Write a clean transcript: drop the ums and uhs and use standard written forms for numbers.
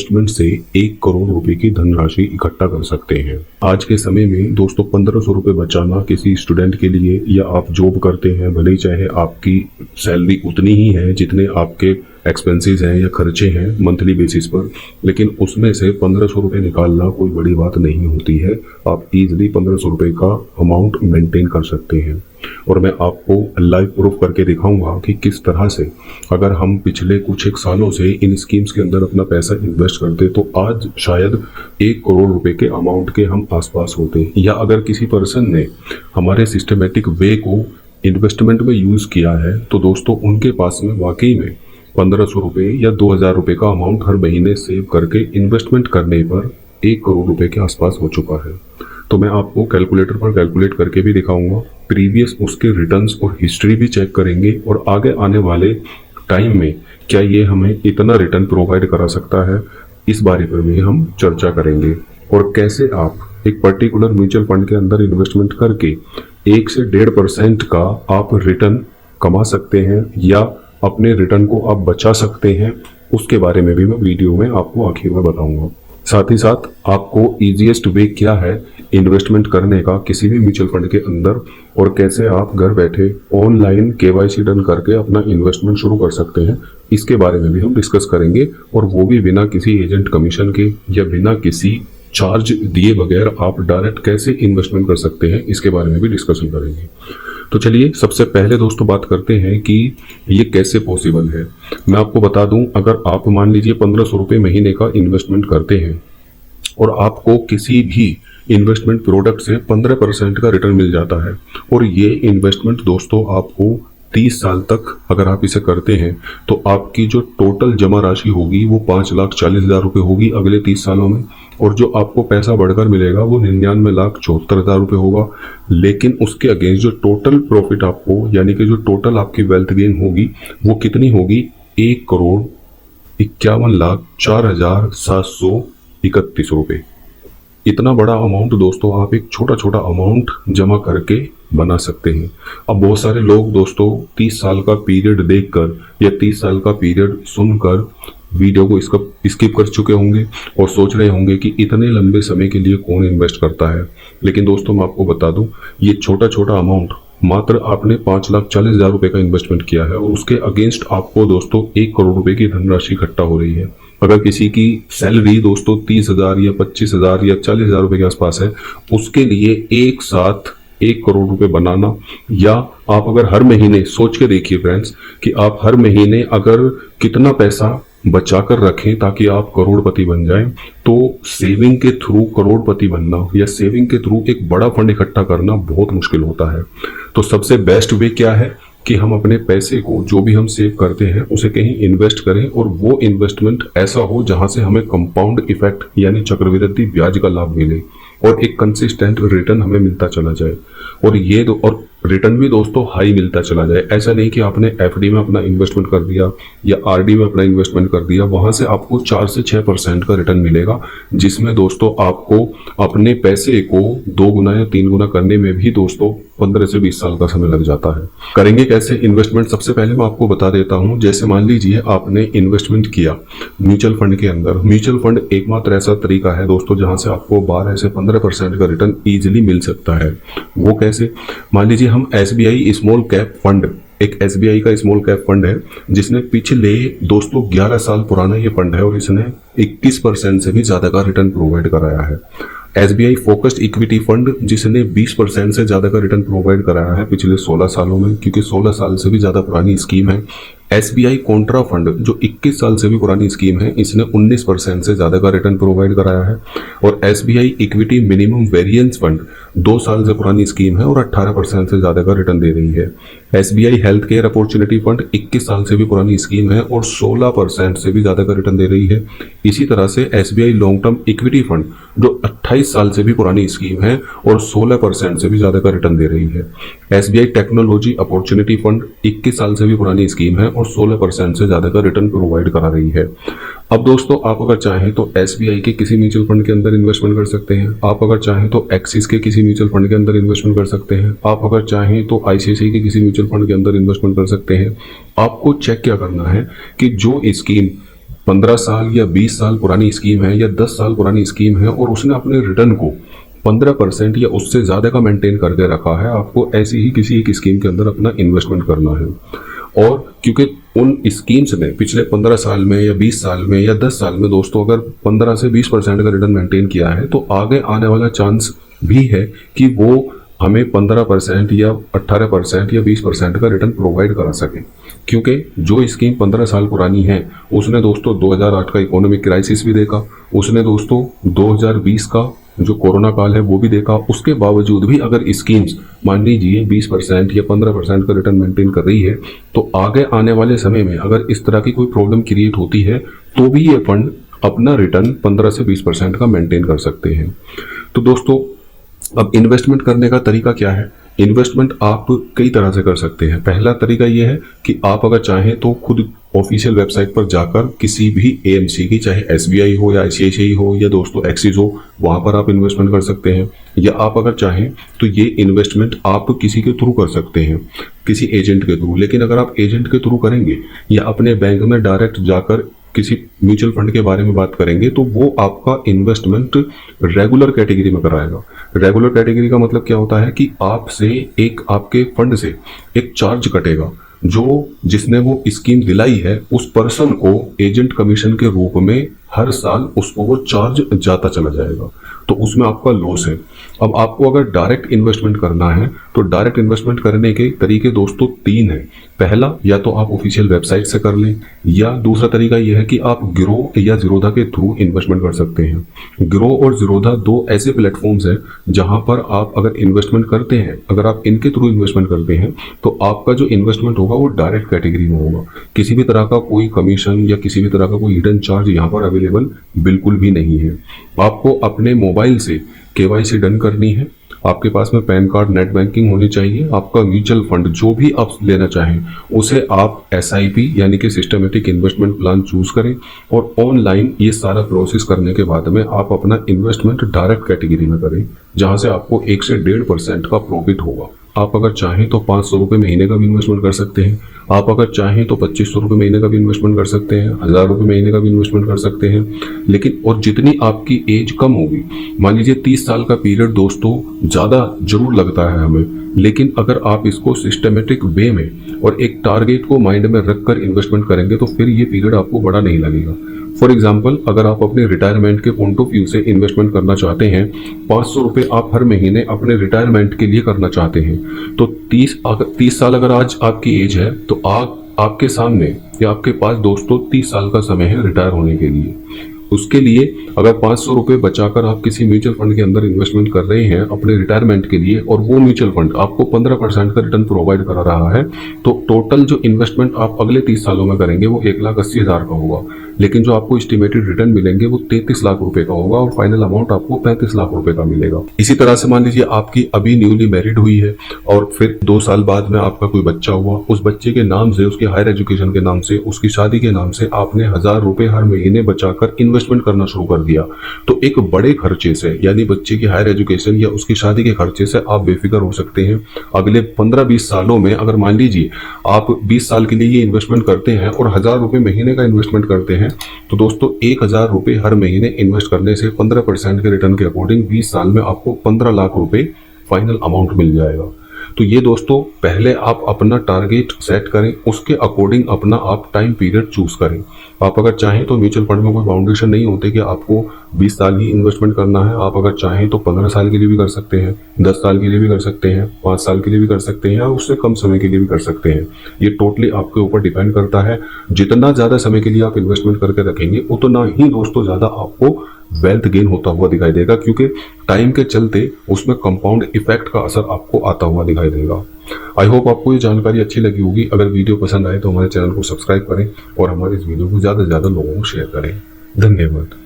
Investment से 1 करोड़ रुपए की धनराशि इकट्ठा कर सकते हैं। आज के समय में दोस्तों 1500 रुपए बचाना किसी स्टूडेंट के लिए, या आप जॉब करते हैं, भले ही चाहे आपकी सैलरी उतनी ही है जितने आपके एक्सपेंसेस हैं या खर्चे हैं मंथली बेसिस पर, लेकिन उसमें से 1500 रुपये निकालना कोई बड़ी बात नहीं होती है। आप इजीली 1500 रुपये का अमाउंट मेंटेन कर सकते हैं। और मैं आपको लाइव प्रूफ करके दिखाऊंगा कि किस तरह से अगर हम पिछले कुछ एक सालों से इन स्कीम्स के अंदर अपना पैसा इन्वेस्ट करते तो आज शायद 1 करोड़ रुपए के अमाउंट के हम आसपास होते। या अगर किसी पर्सन ने हमारे सिस्टमेटिक वे को इन्वेस्टमेंट में यूज किया है तो दोस्तों उनके पास में वाकई में 1500 रुपये या 2000 रुपये का अमाउंट हर महीने सेव करके इन्वेस्टमेंट करने पर 1 करोड़ रुपए के आसपास हो चुका है। तो मैं आपको कैलकुलेटर पर कैलकुलेट करके भी दिखाऊंगा, प्रीवियस उसके रिटर्न्स और हिस्ट्री भी चेक करेंगे, और आगे आने वाले टाइम में क्या ये हमें इतना रिटर्न प्रोवाइड करा सकता है, इस बारे पर भी हम चर्चा करेंगे। और कैसे आप एक पर्टिकुलर म्यूचुअल फंड के अंदर इन्वेस्टमेंट करके 1 से 1.5% का आप रिटर्न कमा सकते हैं या अपने रिटर्न को आप बचा सकते हैं, उसके बारे में भी मैं वीडियो में आपको आखिर में बताऊंगा। साथ ही साथ आपको इजीएस्ट वे क्या है इन्वेस्टमेंट करने का किसी भी म्यूचुअल फंड के अंदर, और कैसे आप घर बैठे ऑनलाइन केवाईसी डन करके अपना इन्वेस्टमेंट शुरू कर सकते हैं, इसके बारे में भी हम डिस्कस करेंगे। और वो भी बिना किसी एजेंट कमीशन के या बिना किसी चार्ज दिए बगैर आप डायरेक्ट कैसे इन्वेस्टमेंट कर सकते हैं, इसके बारे में भी डिस्कशन करेंगे। तो चलिए सबसे पहले दोस्तों बात करते हैं कि ये कैसे पॉसिबल है। मैं आपको बता दूं, अगर आप मान लीजिए 1500 रुपये महीने का इन्वेस्टमेंट करते हैं और आपको किसी भी इन्वेस्टमेंट प्रोडक्ट से 15% का रिटर्न मिल जाता है, और ये इन्वेस्टमेंट दोस्तों आपको 30 साल तक अगर आप इसे करते हैं तो आपकी जो टोटल जमा राशि होगी वो 5,40,000 रुपये होगी अगले 30 सालों में, और जो आपको पैसा बढ़कर मिलेगा वो 99,74,000 रुपये होगा। लेकिन उसके अगेंस्ट जो टोटल प्रॉफिट आपको, यानी कि जो टोटल आपकी वेल्थ गेन होगी वो कितनी होगी, 1,51,04,731 रुपये। इतना बड़ा अमाउंट दोस्तों आप एक छोटा छोटा अमाउंट जमा करके बना सकते हैं। अब बहुत सारे लोग दोस्तों 30 साल का पीरियड देखकर या 30 साल का पीरियड सुनकर वीडियो को स्किप कर चुके होंगे और सोच रहे होंगे कि इतने लंबे समय के लिए कौन इन्वेस्ट करता है। लेकिन दोस्तों मैं आपको बता दूं, ये छोटा छोटा अमाउंट मात्र आपने 5,40,000 रुपये का इन्वेस्टमेंट किया है और उसके अगेंस्ट आपको दोस्तों 1 करोड़ रुपए की धनराशि इकट्ठा हो रही है। अगर किसी की सैलरी दोस्तों 30,000 या 25,000 या 40,000 रुपए के आसपास है, उसके लिए एक साथ 1 करोड़ रुपए बनाना, या आप अगर हर महीने सोच के देखिए फ्रेंड्स कि आप हर महीने अगर कितना पैसा बचा कर रखें ताकि आप करोड़पति बन जाएं, तो सेविंग के थ्रू करोड़पति बनना या सेविंग के थ्रू एक बड़ा फंड इकट्ठा करना बहुत मुश्किल होता है। तो सबसे बेस्ट वे क्या है कि हम अपने पैसे को, जो भी हम सेव करते हैं, उसे कहीं इन्वेस्ट करें, और वो इन्वेस्टमेंट ऐसा हो जहां से हमें कंपाउंड इफेक्ट यानी चक्रवृद्धि ब्याज का लाभ मिले और एक कंसिस्टेंट रिटर्न हमें मिलता चला जाए। और ये और रिटर्न भी दोस्तों हाई मिलता चला जाए। ऐसा नहीं कि आपने एफडी में अपना इन्वेस्टमेंट कर दिया या आरडी में अपना इन्वेस्टमेंट कर दिया, वहां से आपको 4 से 6% का रिटर्न मिलेगा, जिसमें दोस्तों आपको अपने पैसे को 2 गुना या 3 गुना करने में भी दोस्तों 15 से 20 साल का समय लग जाता है। करेंगे कैसे इन्वेस्टमेंट, सबसे पहले मैं आपको बता देता हूं। जैसे मान लीजिए आपने इन्वेस्टमेंट किया म्यूचुअल फंड के अंदर। म्यूचुअल फंड एकमात्र ऐसा तरीका है दोस्तों जहां से आपको 12 से 15% का रिटर्न इजिली मिल सकता है। वो कैसे, मान लीजिए हम एसबीआई स्मॉल कैप फंड, एक एसबीआई का स्मॉल कैप फंड है जिसने पिछले दोस्तों 11 साल पुराना ये फंड है और इसने 21% से भी ज्यादा का रिटर्न प्रोवाइड कराया है। एसबीआई फोकस्ड इक्विटी फंड जिसने 20% से ज्यादा का रिटर्न प्रोवाइड कराया है पिछले 16 सालों में, क्योंकि 16 साल से भी ज्यादा पुरानी स्कीम है। एसबीआई कॉन्ट्रा फंड जो 21 साल से भी पुरानी स्कीम है, इसने 19% से ज्यादा का रिटर्न प्रोवाइड कराया है। और SBI equity minimum variance fund 2 साल से पुरानी स्कीम है और 18% से ज्यादा का रिटर्न दे रही है। SBI health care opportunity fund 21 साल से भी पुरानी स्कीम है और 16% से भी ज्यादा का रिटर्न दे रही है। इसी तरह से SBI long term equity fund जो 28 साल से भी पुरानी स्कीम है और 16% से भी ज्यादा का रिटर्न दे रही है। एसबीआई टेक्नोलॉजी अपॉर्चुनिटी फंड 21 साल से भी पुरानी स्कीम है और 16% से ज्यादा का रिटर्न प्रोवाइड करा रही है। अब दोस्तों आप अगर चाहें तो एसबीआई के किसी म्यूचुअल फंड के अंदर इन्वेस्टमेंट कर सकते हैं, आप अगर चाहें तो एक्सिस के किसी म्यूचुअल फंड के अंदर इन्वेस्टमेंट कर सकते हैं, आप अगर चाहें तो आईसीआईसीआई के किसी म्यूचुअल फंड के अंदर इन्वेस्टमेंट कर सकते हैं। आपको चेक क्या करना है कि जो स्कीम 15 साल या 20 साल पुरानी स्कीम है या 10 साल पुरानी स्कीम है और उसने अपने रिटर्न को 15% या उससे ज़्यादा का मेंटेन करके रखा है, आपको ऐसी ही किसी एक स्कीम के अंदर अपना इन्वेस्टमेंट करना है। और क्योंकि उन स्कीम्स ने पिछले 15 साल में या 20 साल में या 10 साल में दोस्तों अगर 15 से 20% का रिटर्न मेंटेन किया है, तो आगे आने वाला चांस भी है कि वो हमें 15% या 18% या 20% का रिटर्न प्रोवाइड करा सके। क्योंकि जो स्कीम 15 साल पुरानी है उसने दोस्तों 2008 का इकोनॉमिक क्राइसिस भी देखा, उसने दोस्तों 2020 का जो कोरोना काल है वो भी देखा। उसके बावजूद भी अगर स्कीम्स मान लीजिए 20% या 15% का रिटर्न मेंटेन कर रही है, तो आगे आने वाले समय में अगर इस तरह की कोई प्रॉब्लम क्रिएट होती है तो भी ये फंड अपना रिटर्न 15 से 20% का मेंटेन कर सकते हैं। तो दोस्तों अब इन्वेस्टमेंट करने का तरीका क्या है? इन्वेस्टमेंट आप कई तरह से कर सकते हैं। पहला तरीका यह है कि आप अगर चाहें तो खुद ऑफिशियल वेबसाइट पर जाकर किसी भी एएमसी की, चाहे एसबीआई हो या आईसीआईसीआई हो या दोस्तों एक्सिस हो, वहां पर आप इन्वेस्टमेंट कर सकते हैं। या आप अगर चाहें तो ये इन्वेस्टमेंट आप किसी के थ्रू कर सकते हैं, किसी एजेंट के थ्रू। लेकिन अगर आप एजेंट के थ्रू करेंगे या अपने बैंक में डायरेक्ट जाकर किसी म्यूचुअल फंड के बारे में बात करेंगे, तो वो आपका इन्वेस्टमेंट रेगुलर कैटेगरी में कराएगा। रेगुलर कैटेगरी का मतलब क्या होता है कि आपसे एक आपके फंड से एक चार्ज कटेगा, जो जिसने वो स्कीम दिलाई है उस पर्सन को एजेंट कमीशन के रूप में हर साल उसको वो चार्ज जाता चला जाएगा, तो उसमें आपका लॉस है। अब आपको अगर डायरेक्ट इन्वेस्टमेंट करना है तो डायरेक्ट इन्वेस्टमेंट करने के तरीके दोस्तों 3 हैं। पहला, या तो आप ऑफिशियल वेबसाइट से कर लें, या दूसरा तरीका यह है कि आप गिरो या जीरोधा के थ्रू इन्वेस्टमेंट कर सकते हैं। गिरो और जीरोधा 2 ऐसे प्लेटफॉर्म्स हैं जहां पर आप अगर इन्वेस्टमेंट करते हैं, अगर आप इनके थ्रू इन्वेस्टमेंट करते हैं तो आपका जो इन्वेस्टमेंट होगा वो डायरेक्ट कैटेगरी में होगा। किसी भी तरह का कोई कमीशन या किसी भी तरह का कोई हिडन चार्ज यहाँ पर अवेलेबल बिल्कुल भी नहीं है। आपको अपने मोबाइल से केवाईसी डन करनी है, आपके पास में पैन कार्ड, नेट बैंकिंग होनी चाहिए। आपका म्यूचुअल फंड जो भी आप लेना चाहें उसे आप एसआईपी यानी कि सिस्टमेटिक इन्वेस्टमेंट प्लान चूज करें, और ऑनलाइन ये सारा प्रोसेस करने के बाद में आप अपना इन्वेस्टमेंट डायरेक्ट कैटेगरी में करें, जहां से आपको 1 से 1.5% का प्रॉफिट होगा। आप अगर चाहें तो 500 रुपये महीने का भी इन्वेस्टमेंट कर सकते हैं, आप अगर चाहें तो 2500 रुपये महीने का भी इन्वेस्टमेंट कर सकते हैं, 1000 रुपये महीने का भी इन्वेस्टमेंट कर सकते हैं। लेकिन और जितनी आपकी एज कम होगी, मान लीजिए 30 साल का पीरियड दोस्तों ज़्यादा जरूर लगता है हमें, लेकिन अगर आप इसको सिस्टमेटिक वे में और एक टारगेट को माइंड में रखकर इन्वेस्टमेंट करेंगे तो फिर ये पीरियड आपको बड़ा नहीं लगेगा। फॉर एग्जाम्पल, अगर आप अपने रिटायरमेंट के पॉइंट ऑफ व्यू से इन्वेस्टमेंट करना चाहते हैं, 500 रुपये आप हर महीने अपने रिटायरमेंट के लिए करना चाहते हैं, तो 30 साल अगर आज आपकी एज है तो आपके सामने या आपके पास दोस्तों 30 साल का समय है रिटायर होने के लिए। उसके लिए अगर 500 रुपये बचाकर आप किसी म्यूचुअल फंड के अंदर इन्वेस्टमेंट कर रहे हैं अपने रिटायरमेंट के लिए, और वो म्यूचुअल फंड आपको 15% का रिटर्न प्रोवाइड करा रहा है, तो टोटल जो इन्वेस्टमेंट आप अगले 30 सालों में करेंगे वो 1,80,000 का होगा। लेकिन जो आपको एस्टिमेटेड रिटर्न मिलेंगे वो 33 लाख रुपए का होगा, और फाइनल अमाउंट आपको 35 लाख रुपए का मिलेगा। इसी तरह से मान लीजिए आपकी अभी न्यूली मैरिड हुई है और फिर 2 साल बाद में आपका कोई बच्चा हुआ, उस बच्चे के नाम से, उसके हायर एजुकेशन के नाम से, उसकी शादी के नाम से आपने 1000 रुपए हर महीने बचाकर इन्वेस्टमेंट करना शुरू कर दिया, तो एक बड़े खर्चे से यानी बच्चे की हायर एजुकेशन या उसकी शादी के खर्चे से आप बेफिक्र हो सकते हैं। अगले 15-20 सालों में अगर मान लीजिए आप 20 साल के लिए ये इन्वेस्टमेंट करते हैं और 1000 रुपए महीने का इन्वेस्टमेंट करते हैं, तो दोस्तों 1000 रुपए हर महीने इन्वेस्ट करने से 15% के रिटर्न के अकॉर्डिंग 20 साल में आपको 15 लाख रुपए फाइनल अमाउंट मिल जाएगा। तो ये दोस्तों पहले आप अपना टारगेट सेट करें, उसके अकॉर्डिंग अपना आप टाइम पीरियड चूज करें। आप अगर चाहें तो म्यूचुअल फंड में कोई बाउंडेशन नहीं होते कि आपको 20 साल ही इन्वेस्टमेंट करना है। आप अगर चाहें तो 15 साल के लिए भी कर सकते हैं, 10 साल के लिए भी कर सकते हैं, 5 साल के लिए भी कर सकते हैं, या उससे कम समय के लिए भी कर सकते हैं। ये टोटली आपके ऊपर डिपेंड करता है। जितना ज्यादा समय के लिए आप इन्वेस्टमेंट करके रखेंगे उतना ही दोस्तों ज्यादा आपको वेल्थ गेन होता हुआ दिखाई देगा, क्योंकि टाइम के चलते उसमें कंपाउंड इफेक्ट का असर आपको आता हुआ दिखाई देगा। आई होप आपको ये जानकारी अच्छी लगी होगी। अगर वीडियो पसंद आए तो हमारे चैनल को सब्सक्राइब करें और हमारे इस वीडियो को ज़्यादा से ज़्यादा लोगों को शेयर करें। धन्यवाद।